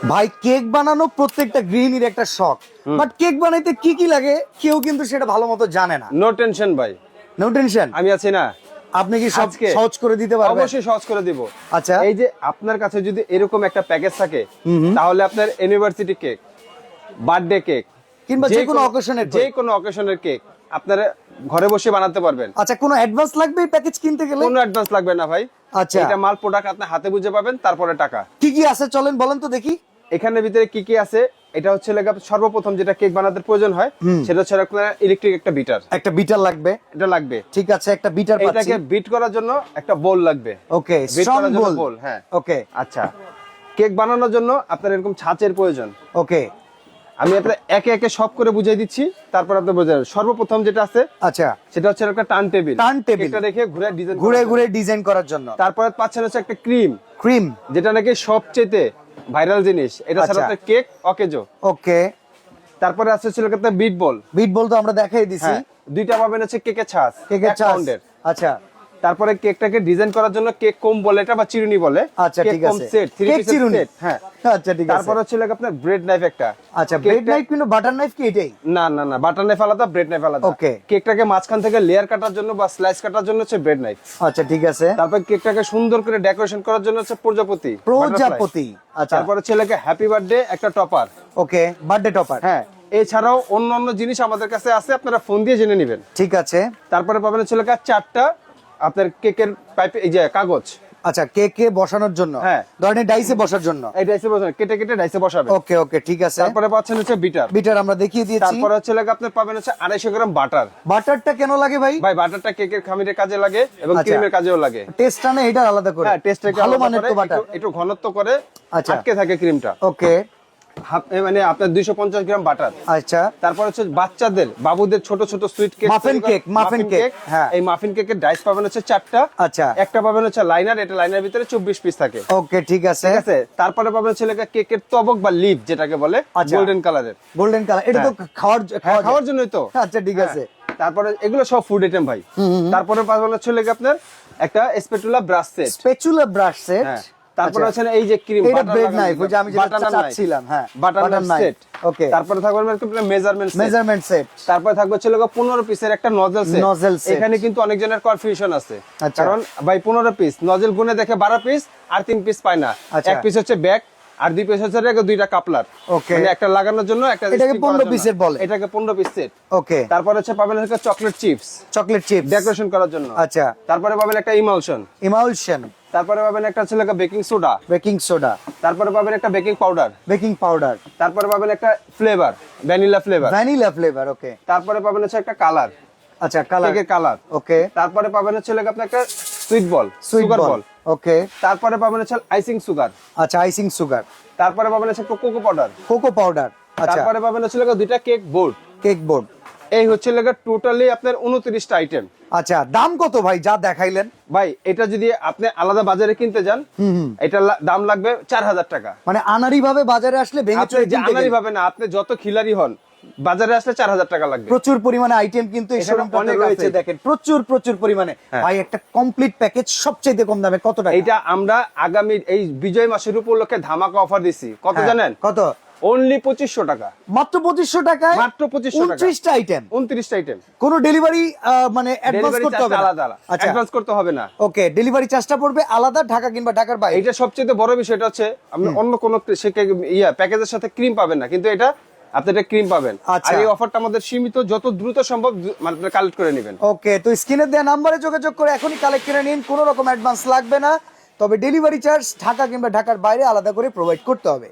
ভাই কেক বানানো প্রত্যেকটা গৃহিণীর একটা শখ, বাট কেক বানাইতে কি কি লাগে কেউ কিন্তু সেটা ভালো মতো জানে না। নো টেনশন ভাই, নো টেনশন, আমি আছি না। আপনি কি সব আজকে সহজ করে দিতে পারবেন? অবশ্যই সহজ করে দিব। আচ্ছা, এই যে আপনার কাছে যদি এরকম একটা প্যাকেজ থাকে, তাহলে আপনার ইউনিভার্সিটি কেক, বার্থডে কেক কিংবা যে কোনো অকেশনের যে কোনো অকেশনের কেক আপনারা ঘরে বসে বানাতে পারবেন। আচ্ছা, কোনো অ্যাডভান্স লাগবে এই প্যাকেজ কিনতে গেলে? কোনো অ্যাডভান্স লাগবে না ভাই। আচ্ছা, এটা মাল প্রোডাক্ট আপনি হাতে বুঝে পাবেন, তারপরে টাকা। কি কি আছে চলেন বলেন তো দেখি। এখানের ভিতরে কি কি আছে, এটা হচ্ছে সর্বপ্রথম যেটা কেক বানাতে প্রয়োজন হয় সেটা হচ্ছে আপনার ইলেকট্রিক একটা বিটার। একটা বিটার লাগবে, এটা লাগবে। ঠিক আছে, একটা বিটার পাচ্ছি। এটাকে বিট করার জন্য একটা বোল লাগবে। ওকে, বিট স্ট্রং করার জন্য বোল। বোল, হ্যাঁ। ওকে, আচ্ছা, কেক বানানোর জন্য আপনার এরকম ছাঁচের প্রয়োজন। ওকে, আমি আপনার একে একে সব করে বুঝিয়ে দিচ্ছি, তারপর আপনি বোঝাবেন। সর্বপ্রথম যেটা আছে, আচ্ছা, সেটা হচ্ছে একটা টার্ন টেবিল। টার্ন টেবিল, এটা রেখে ঘুরে ডিজাইন, ঘুরে ডিজাইন করার জন্য। তারপরে পাচ্ছেন হচ্ছে একটা ক্রিম, ক্রিম, যেটা নাকি সবচেয়ে ভাইরাল জিনিস। এটা ছাড়া আপনার কেক অকেজো। ওকে। তারপরে আছে ছিল একটা বিট বল। বিট বল তো আমরা দেখাই দিছি। হ্যাঁ, দুইটা পাবেন হচ্ছে কেকের ছাঁচ, কেকের এক ছাঁচ। পাউন্ডের। আচ্ছা, তারপরে কেকটাকে ডিজাইন করার জন্য কেক কম বলে এটা, বা চিরুনি বলে। আচ্ছা, কেক ঠিক কম আছে। সেট, 3 কেক পিসের চিরুনি। সেট। হ্যাঁ, আচ্ছা, ঠিক আছে। তারপরে হচ্ছে আপনার ব্রেড নাইফ একটা। আচ্ছা, ব্রেড নাইফ কিন্তু বাটার নাইফ কি এটাই? না না না, বাটার নাইফ আলাদা, ব্রেড নাইফ আলাদা। ওকে। কেকটাকে মাঝখান থেকে লেয়ার কাটার জন্য বা স্লাইস কাটার জন্য হচ্ছে ব্রেড নাইফ। আচ্ছা, ঠিক আছে। তারপর কেকটাকে সুন্দর করে ডেকোরেশন করার জন্য হচ্ছে প্রজাপতি। প্রজাপতি, আচ্ছা। তারপরে ছেলেকে হ্যাপি বার্থডে একটা টপার। ওকে, বার্থডে টপার। হ্যাঁ, এছাড়াও অন্য জিনিস আমাদের কাছে আছে, আপনারা ফোন দিয়ে জেনে নেবেন। ঠিক আছে। তারপরে পাবেন ছেলেকে 4টা আপনার কেকের পাইপ, এই যে কাগজ। আচ্ছা, কেকে বসানোর জন্য, হ্যাঁ, ধরেন ডাইসে বসার জন্য। এই ডাইসে বসাবেন, কেটে কেটে ডাইসে বসাবেন। ওকে, ওকে, ঠিক আছে। তারপরে পাচ্ছেন হচ্ছে বিটার। বিটার আমরা দেখিয়ে দিয়েছি। তারপরে হচ্ছে আপনার পাবেন হচ্ছে 250 গ্রাম বাটার। বাটারটা কেন লাগে ভাই? ভাই, বাটারটা কেকের খামিরের কাজে লাগে এবং আচ্ছা, ক্রিমের কাজেও লাগে। টেস্ট আনে এটা আলাদা করে। হ্যাঁ, টেস্ট ভালো মানের তো বাটার, একটু ঘনত্ব করে। আচ্ছা, আটকে থাকে ক্রিমটা। ওকে, মানে আপনার 250 গ্রাম বাটার। আচ্ছা। তারপর হচ্ছে বাচ্চাদের, বাবুদের ছোট ছোট sweet cake, muffin cake, muffin cake. হ্যাঁ, এই মাফিন কেকের ডাইস পাবেন হচ্ছে 4টা। আচ্ছা, একটা পাবেন হচ্ছে লাইনার, এটা লাইনার ভিতরে 24 পিস থাকে। ওকে, ঠিক আছে। ঠিক আছে। তারপরে পাবেন ছেলেকে কেকের তবক বা লিপ, যেটাকে বলে গোল্ডেন কালারের। গোল্ডেন কালার, এটা তো খাওয়ার জন্যই তো। আচ্ছা, ঠিক আছে। তারপরে এগুলো সব ফুড আইটেম ভাই। তারপরে পাবেন ছেলেকে আপনার একটা spatula brush set. Spatula brush set. তারপরে আছে এই যে ক্রিম, এটা ব্রেড নাইফ, ওই যে আমি যেটা চাচ্ছিলাম। হ্যাঁ, বাটার নাইফ সেট। ওকে। তারপরে থাকবে একটা মেজারমেন্ট সেট। তারপরে থাকবে ছিল 15 পিসের একটা নজল সেট। এখানে কিন্তু অনেক জনের কনফিউশন আছে, কারণ ভাই 15 পিস নজল গুনে দেখে 12 পিস আর 3 পিস পায় না। এক পিস হচ্ছে ব্যাক আর 2 পিস হচ্ছে দুইটা কাপলার। ওকে, মানে একটা লাগানোর জন্য, একটা এটাকে 15 পিসের বলে। এটাকে 15 পিস সেট। ওকে। তারপরে হচ্ছে পাবেন হচ্ছে চকলেট চিপস ডেকোরেশন করার জন্য। আচ্ছা। তারপরে পাবেন একটা ইমালশন। তারপরে পাবেন একটা হচ্ছে বেকিং সোডা। তারপরে পাবেন একটা বেকিং পাউডার। তারপরে পাবেন একটা ফ্লেভার, ভ্যানিলা ফ্লেভার। ওকে। তারপরে পাবেন হচ্ছে একটা কালার। আচ্ছা, কেকের কালার। ওকে। তারপরে পাবেন হচ্ছে আপনার একটা সুগার বল। ওকে। তারপরে পাবেন হচ্ছে আইসিং সুগার। আচ্ছা, আইসিং সুগার। তারপরে পাবেন হচ্ছে কোকো পাউডার। আচ্ছা। তারপরে পাবেন হচ্ছে দুইটা কেক বোর্ড। এই হচ্ছে টোটালি আপনার 29টা আইটেম। আচ্ছা, দাম কত ভাই যা দেখাইলেন? ভাই, এটা যদি আপনি আলাদা বাজারে কিনতে যান, এটা দাম লাগবে 4000 টাকা। মানে আনারি ভাবে বাজারে আসলে ভেঙে চুরে কিনতে আনারি ভাবে না, আপনি যত খিলারি হন, বাজারে আসলে 4000 টাকা লাগবে। প্রচুর পরিমাণে আইটেম কিন্তু এই শোরুমটাতে রয়েছে, দেখেন প্রচুর পরিমাণে। ভাই, একটা কমপ্লিট প্যাকেজ সবচেয়ে কম দামে কত টাকা? এটা আমরা আগামী এই বিজয় মাসের উপলক্ষে ধামাকা অফার দিছি। কত জানেন? কত? অনলি 2500 টাকা। মাত্র 2500 টাকায়? মাত্র 2500 টাকা। 29টা আইটেম। 29টা আইটেম। কোন ডেলিভারি মানে অ্যাডভান্স করতে হবে না? আলাদা। আচ্ছা, অ্যাডভান্স করতে হবে না। ওকে, ডেলিভারি চার্জটা পড়বে আলাদা, ঢাকা কিংবা ঢাকার বাইরে। এটা সবচেয়ে বড় বিষয়টা হচ্ছে আপনি অন্য কোন প্যাকেজের সাথে ক্রিম পাবেন না, কিন্তু এটা আপনি একটা ক্রিম পাবেন। আর এই অফারটা আমাদের সীমিত, যত দ্রুত সম্ভব মানে কালেক্ট করে নেবেন। ওকে, তো স্ক্রিনে দেওয়া নম্বরে যোগাযোগ করে এখনই কালেক্ট করে নিন, কোনো রকম অ্যাডভান্স লাগবে না। তবে ডেলিভারি চার্জ ঢাকা কিংবা ঢাকার বাইরে আলাদা করে প্রোভাইড করতে হবে।